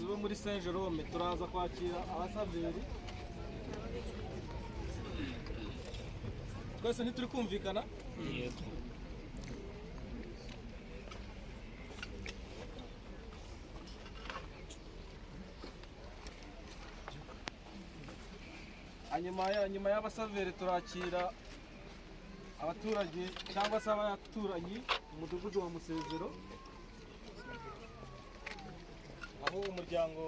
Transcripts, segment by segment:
bo muri Saint Jerome turaza kwakira abasaveri. Twese ntituri kumvikana? Yego. Nyuma y'abasaveri turakira abaturage cyangwa se abaturanyi mu mudugudu wa Musezero, aho umuryango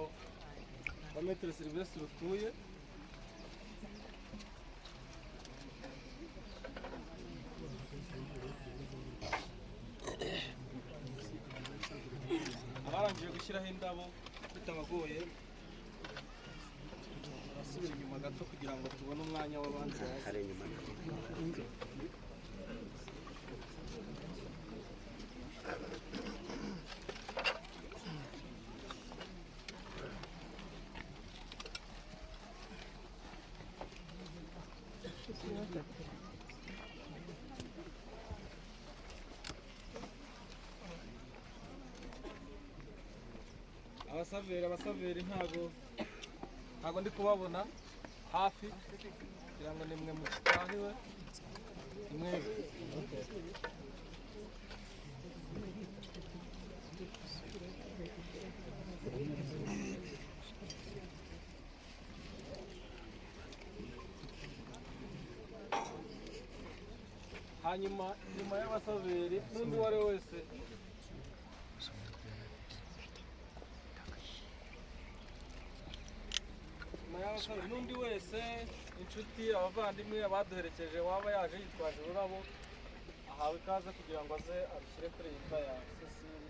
wa Maître Sylvestre utuye. Abarangije gushyiraho indabo bitabagoye barasubira inyuma gato kugira ngo tubone umwanya w'abandi. Abasaveri ntago ndi kubabona hafi kugira ngo nimwe mutahiwe imwe. Hanyuma nyuma y'abasaveri n'undi uwo ari we wese n'undi wese, inshuti, abavandimwe, abaduherekeje, waba yaje yitwaje ururabo, ahawe ikaze kugira ngo aze abishyire kuri iyi mva ya Cecile.